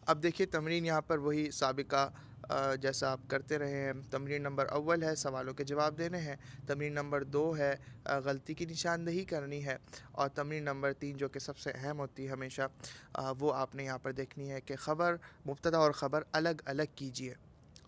اب دیکھیے تمرین یہاں پر وہی سابقہ جیسا آپ کرتے رہے ہیں. تمرین نمبر اول ہے سوالوں کے جواب دینے ہیں. تمرین نمبر 2 ہے غلطی کی نشاندہی کرنی ہے. اور تمرین نمبر 3 جو کہ سب سے اہم ہوتی ہے ہمیشہ، وہ آپ نے یہاں پر دیکھنی ہے کہ مبتدا اور خبر الگ الگ کیجئے.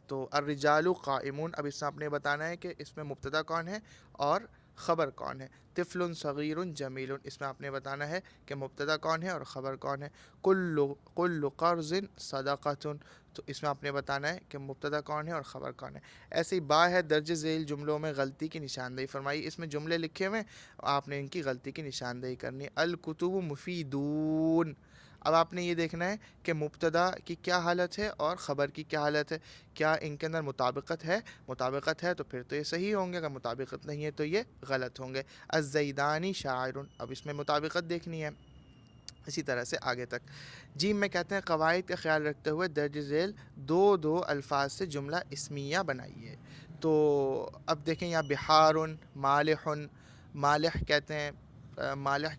تو الرجال قائمون، اب اس میں آپ نے بتانا ہے کہ اس میں مبتدا کون ہے اور خبر کون ہے. طفل صغیر جمیل، اس میں آپ نے بتانا ہے کہ مبتدا کون ہے اور خبر کون ہے. کل قرض صدقۃ، تو اس میں آپ نے بتانا ہے کہ مبتدا کون ہے اور خبر کون ہے. ایسے ہی با ہے درج ذیل جملوں میں غلطی کی نشاندہی فرمائی. اس میں جملے لکھے ہوئے آپ نے ان کی غلطی کی نشاندہی کرنی ہے. الکتب مفیدون، اب آپ نے یہ دیکھنا ہے کہ مبتدا کی کیا حالت ہے اور خبر کی کیا حالت ہے، کیا ان کے اندر مطابقت ہے. مطابقت ہے تو پھر تو یہ صحیح ہوں گے، اگر مطابقت نہیں ہے تو یہ غلط ہوں گے. الزیدانی شاعر، اب اس میں مطابقت دیکھنی ہے. اسی طرح سے آگے تک. جیم میں کہتے ہیں قواعد کا خیال رکھتے ہوئے درج ذیل دو الفاظ سے جملہ اسمیہ بنائیے. تو اب دیکھیں یہاں بحار، مالح، مالح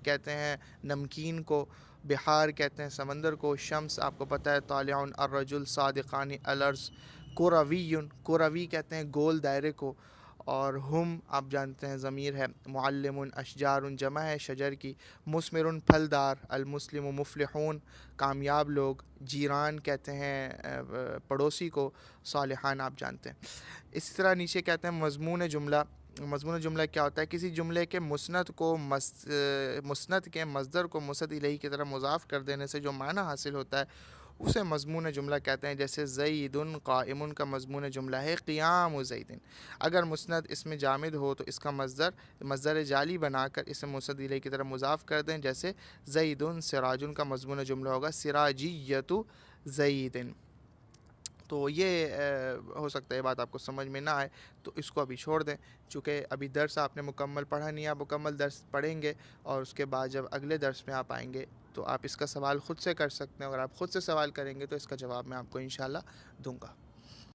کہتے ہیں نمکین کو، بحار کہتے ہیں سمندر کو. شمس آپ کو پتہ ہے طالع، الرجل صادقانی الارض. کروی کہتے ہیں گول دائرے کو. اور ہم آپ جانتے ہیں ضمیر ہے. معلم، اشجار جمع ہے شجر کی. مثمر پھلدار. المسلم مفلحون کامیاب لوگ. جیران کہتے ہیں پڑوسی کو. صالحان آپ جانتے ہیں. اسی طرح نیچے کہتے ہیں مضمون جملہ. مضمون جملہ کیا ہوتا ہے؟ کسی جملے کے مسند کے مصدر کو مسند الیہ کی طرف مضاف کر دینے سے جو معنی حاصل ہوتا ہے اسے مضمون جملہ کہتے ہیں. جیسے زید قائم کا مضمون جملہ ہے قیام زید. اگر مسند اس میں جامد ہو تو اس کا مصدر جعلی بنا کر اسے مسند الیہ کی طرف مضاف کر دیں. جیسے زید سراج کا مضمون جملہ ہوگا سراجیت زید. تو یہ ہو سکتا ہے یہ بات آپ کو سمجھ میں نہ آئے تو اس کو ابھی چھوڑ دیں، چونکہ ابھی درس آپ نے مکمل پڑھا نہیں ہے. آپ مکمل درس پڑھیں گے اور اس کے بعد جب اگلے درس میں آپ آئیں گے تو آپ اس کا سوال خود سے کر سکتے ہیں. اگر آپ خود سے سوال کریں گے تو اس کا جواب میں آپ کو انشاءاللہ دوں گا.